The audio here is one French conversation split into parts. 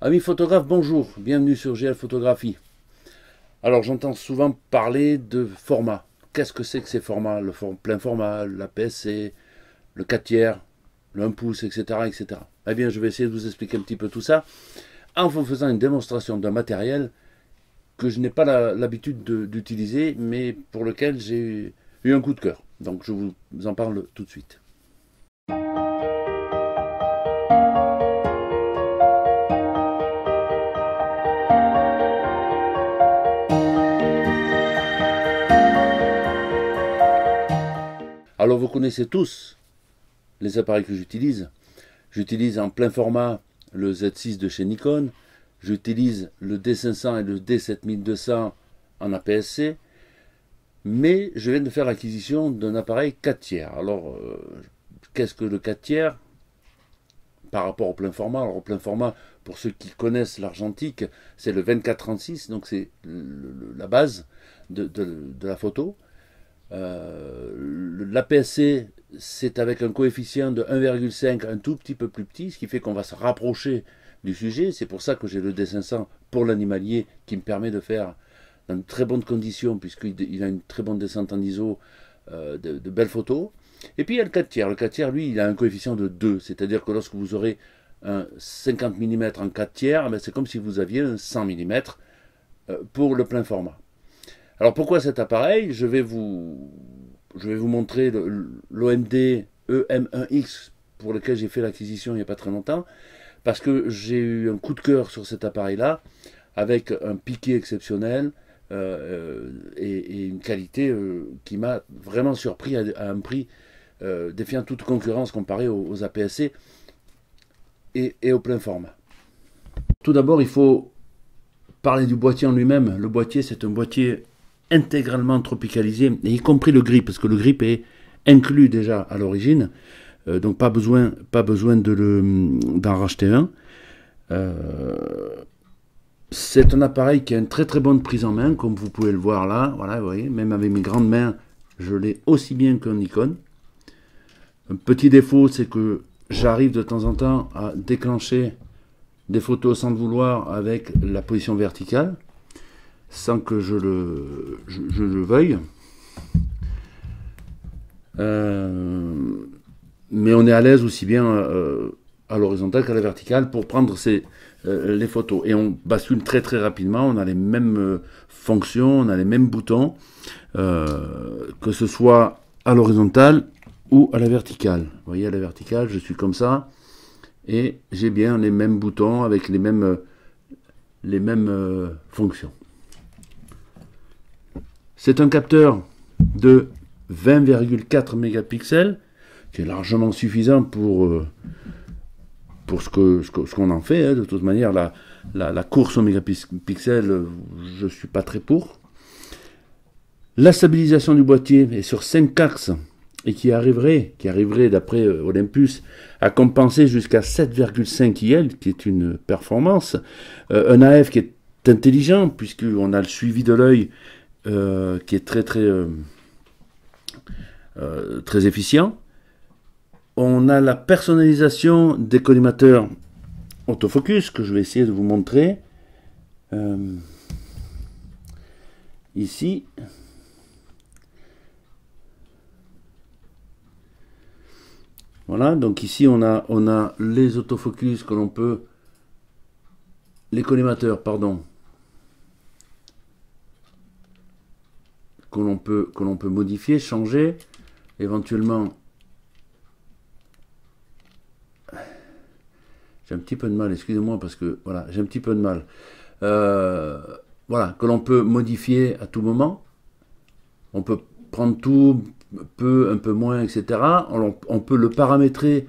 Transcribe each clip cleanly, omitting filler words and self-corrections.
Amis photographes, bonjour, bienvenue sur GL Photographie. Alors j'entends souvent parler de format. Qu'est-ce que c'est que ces formats? Le plein format, l'APS-C, le 4 tiers, le 1 pouce, etc., etc. Eh bien je vais essayer de vous expliquer un petit peu tout ça en vous faisant une démonstration d'un matériel que je n'ai pas l'habitude d'utiliser, mais pour lequel j'ai eu un coup de cœur. Donc je vous en parle tout de suite. Alors vous connaissez tous les appareils que j'utilise. J'utilise en plein format le Z6 de chez Nikon. J'utilise le D500 et le D7200 en APS-C. Mais je viens de faire l'acquisition d'un appareil 4 tiers. Alors, qu'est-ce que le 4 tiers par rapport au plein format? Alors, au plein format, pour ceux qui connaissent l'argentique, c'est le 24-36, donc c'est la base de la photo. L'APS-C, c'est avec un coefficient de 1,5, un tout petit peu plus petit, ce qui fait qu'on va se rapprocher du sujet. C'est pour ça que j'ai le D500 pour l'animalier, qui me permet de faire dans de très bonnes conditions, puisqu'il a une très bonne descente en ISO, de belles photos. Et puis il y a le 4 tiers. Le 4 tiers, lui, il a un coefficient de 2, c'est-à-dire que lorsque vous aurez un 50 mm en 4 tiers, c'est comme si vous aviez un 100 mm pour le plein format. Alors pourquoi cet appareil? Je vais vous montrer l'OMD EM1X pour lequel j'ai fait l'acquisition il n'y a pas très longtemps, parce que j'ai eu un coup de cœur sur cet appareil-là, avec un piqué exceptionnel et une qualité qui m'a vraiment surpris à un prix défiant toute concurrence comparé aux APS-C et au plein format. Tout d'abord, il faut parler du boîtier en lui-même. Le boîtier, c'est un boîtier intégralement tropicalisé, y compris le grip, parce que le grip est inclus déjà à l'origine, donc pas besoin d'en racheter un. C'est un appareil qui a une très très bonne prise en main, comme vous pouvez le voir là. Voilà, vous voyez, même avec mes grandes mains, je l'ai aussi bien qu'un Nikon. Un petit défaut, c'est que j'arrive de temps en temps à déclencher des photos sans le vouloir avec la position verticale, sans que je le veuille. Mais on est à l'aise aussi bien à l'horizontale qu'à la verticale pour prendre les photos. Et on bascule très très rapidement, on a les mêmes fonctions, on a les mêmes boutons, que ce soit à l'horizontale ou à la verticale. Vous voyez, à la verticale, je suis comme ça, et j'ai bien les mêmes boutons avec les mêmes fonctions. C'est un capteur de 20,4 mégapixels, qui est largement suffisant pour ce qu'on en fait. Hein. De toute manière, la course au mégapixels, je ne suis pas très pour. La stabilisation du boîtier est sur 5 axes et qui arriverait d'après Olympus, à compenser jusqu'à 7,5 IL, qui est une performance. Un AF qui est intelligent, puisqu'on a le suivi de l'œil, qui est très efficient. On a la personnalisation des collimateurs autofocus, que je vais essayer de vous montrer ici. Voilà, donc ici on a les autofocus que l'on peut, les collimateurs, pardon, que l'on peut modifier, changer, éventuellement. J'ai un petit peu de mal, excusez-moi, parce que voilà, j'ai un petit peu de mal. Voilà, que l'on peut modifier à tout moment. On peut prendre tout, un peu moins, etc. On peut le paramétrer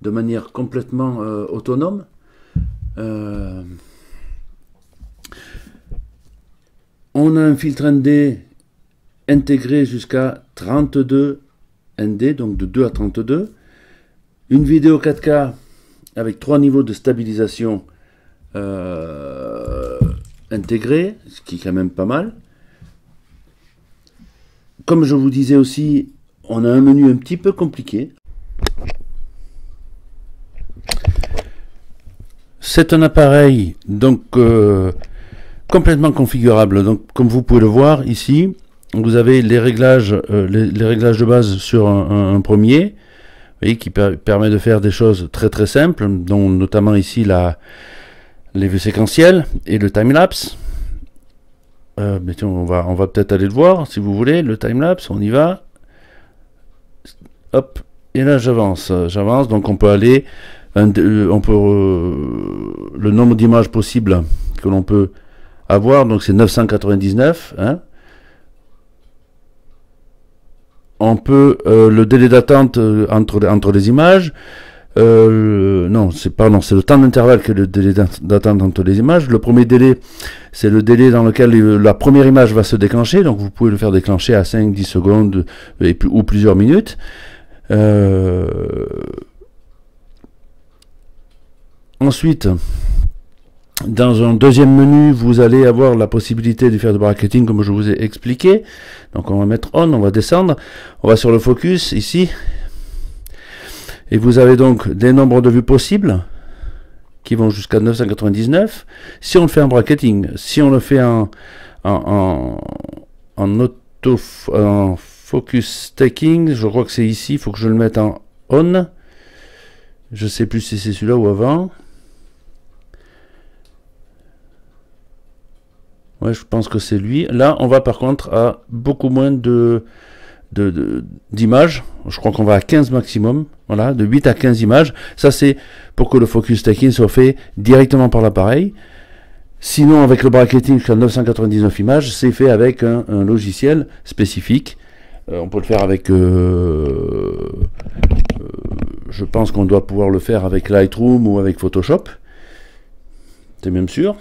de manière complètement autonome. On a un filtre ND intégré jusqu'à 32 ND, donc de 2 à 32. Une vidéo 4K avec 3 niveaux de stabilisation intégrés, ce qui est quand même pas mal. Comme je vous disais aussi, on a un menu un petit peu compliqué. c'est un appareil donc complètement configurable. Donc comme vous pouvez le voir ici, vous avez les réglages, les réglages de base sur un premier, vous voyez, qui permet de faire des choses très très simples, dont notamment ici les vues séquentielles et le timelapse. Mais tiens, on va peut-être aller le voir si vous voulez, le timelapse, on y va. Hop, et là j'avance, donc on peut aller, le nombre d'images possibles que l'on peut avoir, donc c'est 999, hein. On peut le délai d'attente entre les images. Non, c'est le temps d'intervalle que le délai d'attente entre les images. Le premier délai, c'est le délai dans lequel la première image va se déclencher. Donc vous pouvez le faire déclencher à 5, 10 secondes ou plusieurs minutes. Ensuite, dans un deuxième menu, vous allez avoir la possibilité de faire du bracketing comme je vous ai expliqué. Donc on va mettre on, on va descendre, on va sur le focus ici. Et vous avez donc des nombres de vues possibles qui vont jusqu'à 999 si on le fait en bracketing. Si on le fait en focus taking, je crois que c'est ici, il faut que je le mette en on. Je sais plus si c'est celui-là ou avant. Ouais, je pense que c'est lui. Là, on va par contre à beaucoup moins d'images. Je crois qu'on va à 15 maximum. Voilà, de 8 à 15 images. Ça, c'est pour que le focus taking soit fait directement par l'appareil. Sinon, avec le bracketing jusqu'à 999 images, c'est fait avec un logiciel spécifique. On peut le faire avec... je pense qu'on doit pouvoir le faire avec Lightroom ou avec Photoshop. C'est même sûr.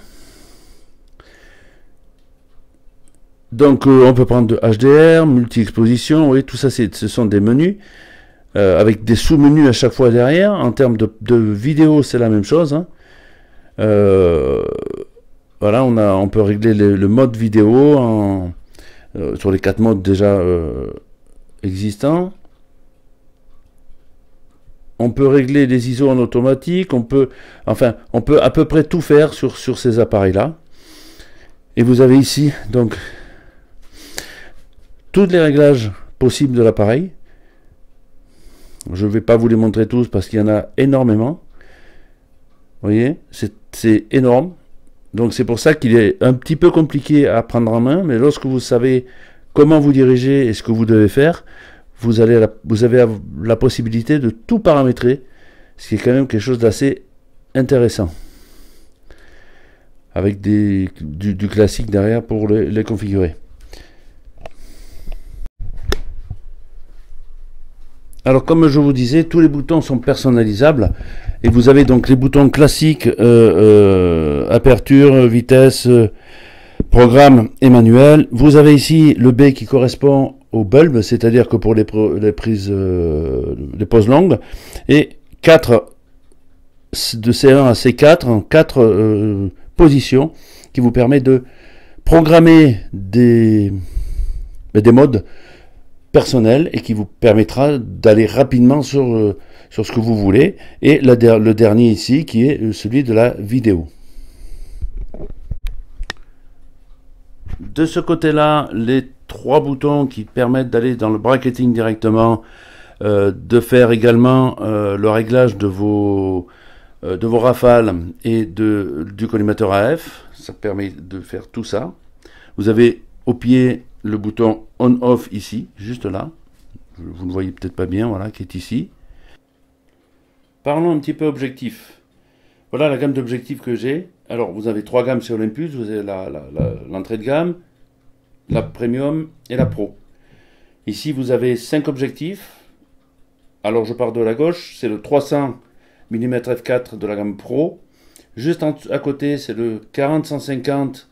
Donc on peut prendre de HDR, multi-exposition, vous voyez, tout ça ce sont des menus, avec des sous-menus à chaque fois derrière. En termes de vidéo, c'est la même chose, hein. Voilà, on peut régler le mode vidéo sur les 4 modes déjà existants. On peut régler les ISO en automatique, on peut à peu près tout faire sur ces appareils-là. Et vous avez ici, donc, tous les réglages possibles de l'appareil. Je ne vais pas vous les montrer tous parce qu'il y en a énormément. Vous voyez, c'est énorme. Donc c'est pour ça qu'il est un petit peu compliqué à prendre en main, mais lorsque vous savez comment vous diriger et ce que vous devez faire, vous avez la possibilité de tout paramétrer, ce qui est quand même quelque chose d'assez intéressant. Avec du classique derrière pour les configurer. Alors comme je vous disais, tous les boutons sont personnalisables et vous avez donc les boutons classiques aperture, vitesse, programme et manuel. Vous avez ici le B qui correspond au bulb, c'est-à-dire que pour les poses longues, et 4 de C1 à C4 en 4 positions qui vous permet de programmer des modes personnels et qui vous permettra d'aller rapidement sur ce que vous voulez. Et le dernier ici qui est celui de la vidéo. De ce côté-là, les 3 boutons qui permettent d'aller dans le bracketing directement, de faire également le réglage de vos rafales et du collimateur AF. Ça permet de faire tout ça. Vous avez au pied le bouton on-off ici, juste là. Vous ne voyez peut-être pas bien, voilà, qui est ici. Parlons un petit peu objectif. Voilà la gamme d'objectifs que j'ai. Alors, vous avez 3 gammes chez Olympus. Vous avez l'entrée de gamme, la Premium et la Pro. Ici, vous avez 5 objectifs. Alors, je pars de la gauche. C'est le 300 mm f4 de la gamme Pro. Juste à côté, c'est le 40-150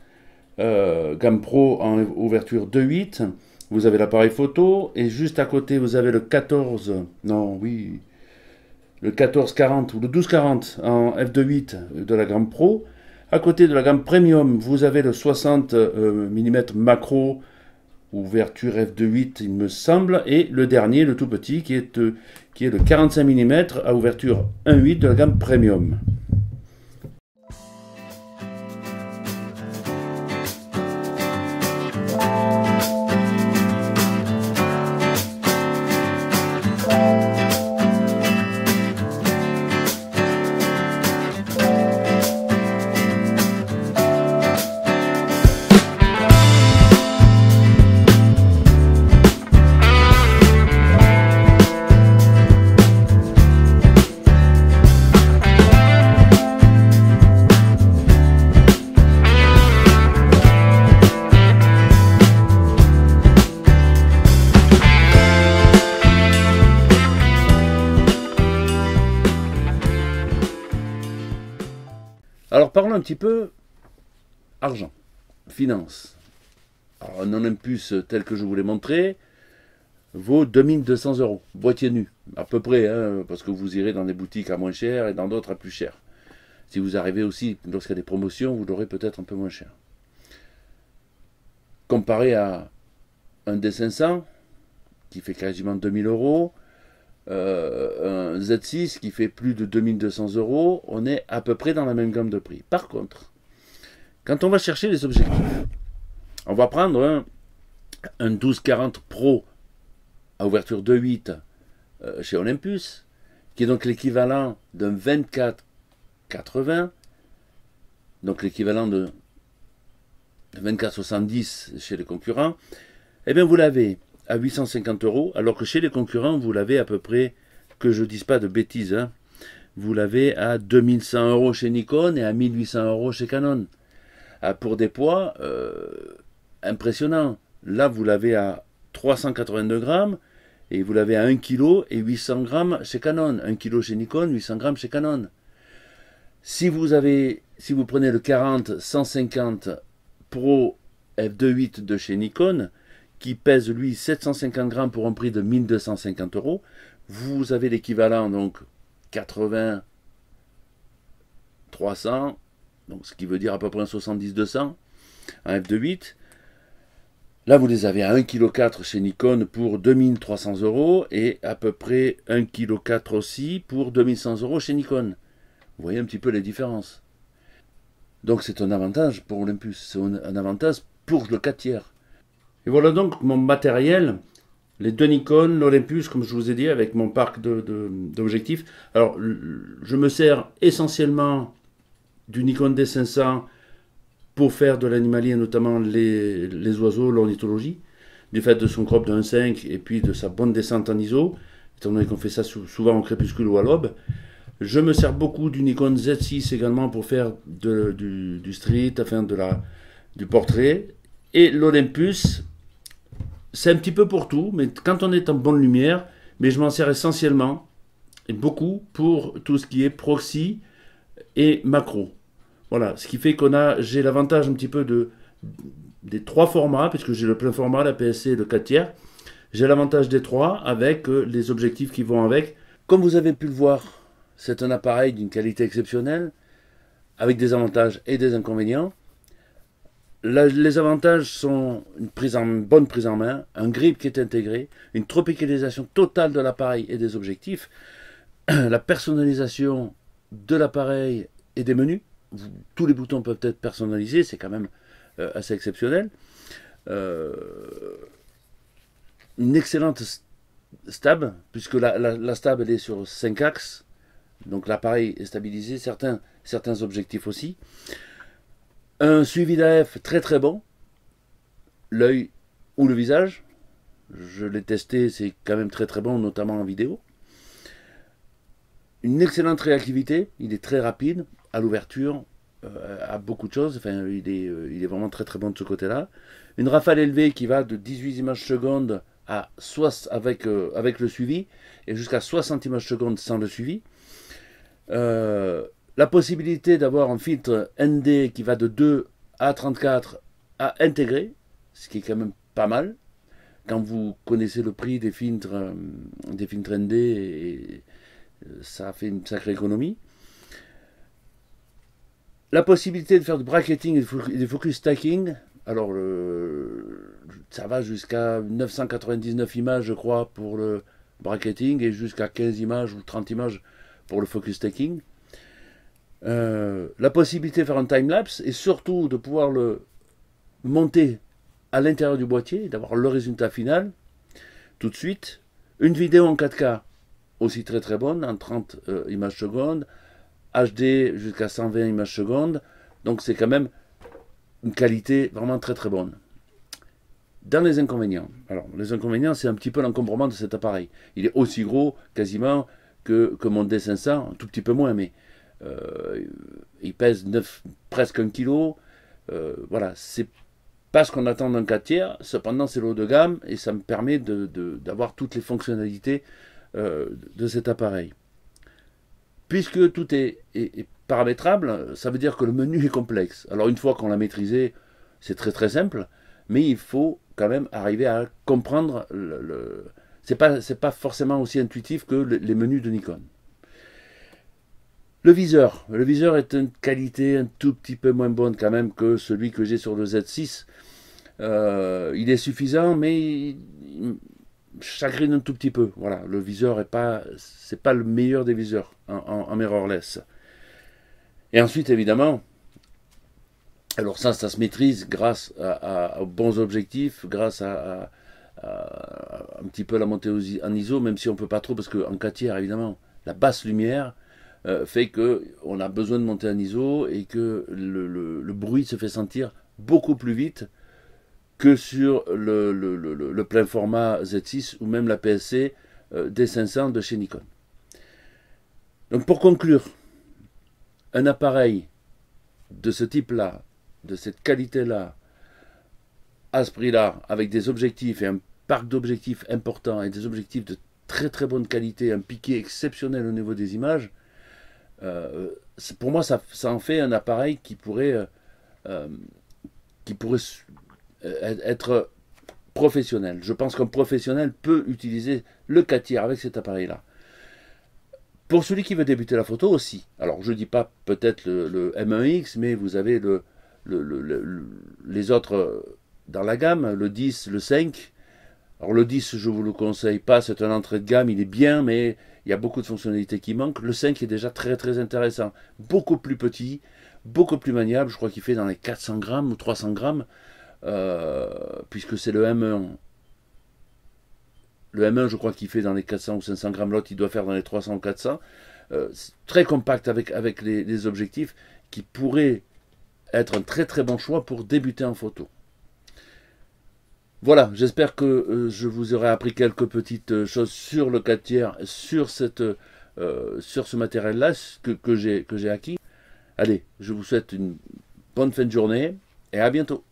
gamme Pro en ouverture 2.8. Vous avez l'appareil photo. Et juste à côté, vous avez le 1440 ou le 1240 en f2.8 de la gamme Pro. À côté de la gamme Premium, vous avez le 60 mm macro, ouverture f2.8 il me semble, et le dernier, le tout petit, qui est le 45 mm à ouverture 1.8 de la gamme Premium. Alors parlons un petit peu argent, finance. Alors un Olympus tel que je vous l'ai montré vaut 2200 euros, boîtier nu, à peu près, hein, parce que vous irez dans des boutiques à moins cher et dans d'autres à plus cher. Si vous arrivez aussi, lorsqu'il y a des promotions, vous l'aurez peut-être un peu moins cher. Comparé à un D500, qui fait quasiment 2000 euros, un Z6 qui fait plus de 2200 euros, on est à peu près dans la même gamme de prix. Par contre, quand on va chercher les objectifs, on va prendre un 1240 Pro à ouverture 2.8 chez Olympus, qui est donc l'équivalent d'un 24-80, donc l'équivalent de 24,70 chez les concurrents. Eh bien, vous l'avez à 850 euros, alors que chez les concurrents, vous l'avez à peu près, que je ne dise pas de bêtises, hein, vous l'avez à 2100 euros chez Nikon et à 1800 euros chez Canon. Pour des poids impressionnants. Là, vous l'avez à 382 grammes et vous l'avez à 1 kg et 800 grammes chez Canon. 1 kg chez Nikon, 800 grammes chez Canon. Si vous prenez le 40-150 Pro f2.8 de chez Nikon, qui pèse lui 750 grammes pour un prix de 1250 euros, vous avez l'équivalent donc 80, 300, donc ce qui veut dire à peu près un 70-200 en f2.8. Là, vous les avez à 1,4 kg chez Nikon pour 2300 euros et à peu près 1,4 kg aussi pour 2100 euros chez Nikon. Vous voyez un petit peu les différences. Donc c'est un avantage pour Olympus, c'est un avantage pour le 4 tiers. Et voilà donc mon matériel, les deux Nikon, l'Olympus, comme je vous ai dit, avec mon parc d'objectifs. Alors, je me sers essentiellement du Nikon D500 pour faire de l'animalier, notamment les oiseaux, l'ornithologie, du fait de son crop de 1.5 et puis de sa bonne descente en ISO, étant donné qu'on fait ça souvent au crépuscule ou à l'aube. Je me sers beaucoup du Nikon Z6 également pour faire du street, enfin du portrait. Et l'Olympus, c'est un petit peu pour tout, mais quand on est en bonne lumière, mais je m'en sers essentiellement et beaucoup pour tout ce qui est proxy et macro. Voilà, ce qui fait j'ai l'avantage un petit peu des trois formats, puisque j'ai le plein format, la PSC et le 4 tiers. J'ai l'avantage des trois avec les objectifs qui vont avec. Comme vous avez pu le voir, c'est un appareil d'une qualité exceptionnelle, avec des avantages et des inconvénients. Les avantages sont une bonne prise en main, un grip qui est intégré, une tropicalisation totale de l'appareil et des objectifs, la personnalisation de l'appareil et des menus. Tous les boutons peuvent être personnalisés, c'est quand même assez exceptionnel. Une excellente stab, puisque la stab elle est sur 5 axes, donc l'appareil est stabilisé, certains objectifs aussi. Un suivi d'AF très très bon, l'œil ou le visage, je l'ai testé, c'est quand même très très bon, notamment en vidéo. Une excellente réactivité, il est très rapide à l'ouverture, à beaucoup de choses, enfin il est vraiment très très bon de ce côté-là. Une rafale élevée qui va de 18 images secondes à avec le suivi, et jusqu'à 60 images secondes sans le suivi. La possibilité d'avoir un filtre ND qui va de 2 à 34 à intégrer, ce qui est quand même pas mal quand vous connaissez le prix des filtres ND, et ça fait une sacrée économie. La possibilité de faire du bracketing et du focus stacking, alors ça va jusqu'à 999 images je crois pour le bracketing et jusqu'à 15 images ou 30 images pour le focus stacking. La possibilité de faire un time-lapse et surtout de pouvoir le monter à l'intérieur du boîtier, d'avoir le résultat final tout de suite. Une vidéo en 4K aussi très très bonne, en 30 images secondes, HD jusqu'à 120 images secondes, donc c'est quand même une qualité vraiment très très bonne. Dans les inconvénients, alors les inconvénients c'est un petit peu l'encombrement de cet appareil. Il est aussi gros quasiment que mon D500, un tout petit peu moins, mais il pèse presque 1 kg. Voilà, c'est pas ce qu'on attend d'un 4 tiers, cependant c'est le haut de gamme et ça me permet d'avoir toutes les fonctionnalités de cet appareil. Puisque tout est paramétrable, ça veut dire que le menu est complexe. Alors une fois qu'on l'a maîtrisé, c'est très très simple, mais il faut quand même arriver à comprendre c'est pas forcément aussi intuitif que les menus de Nikon. Le viseur est une qualité un tout petit peu moins bonne quand même que celui que j'ai sur le Z6. Il est suffisant, mais il chagrine un tout petit peu. Voilà, le viseur c'est pas le meilleur des viseurs en mirrorless. Et ensuite, évidemment, alors ça se maîtrise grâce aux bons objectifs, grâce à un petit peu la montée en ISO, même si on ne peut pas trop, parce qu'en 4 tiers, évidemment, la basse lumière fait qu'on a besoin de monter en ISO et que le bruit se fait sentir beaucoup plus vite que sur le plein format Z6 ou même la PSC D500 de chez Nikon. Donc pour conclure, un appareil de ce type-là, de cette qualité-là, à ce prix-là, avec des objectifs et un parc d'objectifs important et des objectifs de très très bonne qualité, un piqué exceptionnel au niveau des images, pour moi ça en fait un appareil qui pourrait être professionnel. Je pense qu'un professionnel peut utiliser le 4 tiers avec cet appareil-là. Pour celui qui veut débuter la photo aussi, alors je ne dis pas peut-être le M1X, mais vous avez les autres dans la gamme, le 10, le 5. Alors le 10, je ne vous le conseille pas, c'est un entrée de gamme, il est bien, mais il y a beaucoup de fonctionnalités qui manquent. Le 5 est déjà très très intéressant, beaucoup plus petit, beaucoup plus maniable, je crois qu'il fait dans les 400 grammes ou 300 grammes, puisque c'est le M1. Le M1, je crois qu'il fait dans les 400 ou 500 grammes, l'autre il doit faire dans les 300 ou 400. Très compact avec les objectifs, qui pourrait être un très très bon choix pour débuter en photo. Voilà, j'espère que je vous aurai appris quelques petites choses sur le 4 tiers, sur ce matériel-là que j'ai acquis. Allez, je vous souhaite une bonne fin de journée et à bientôt.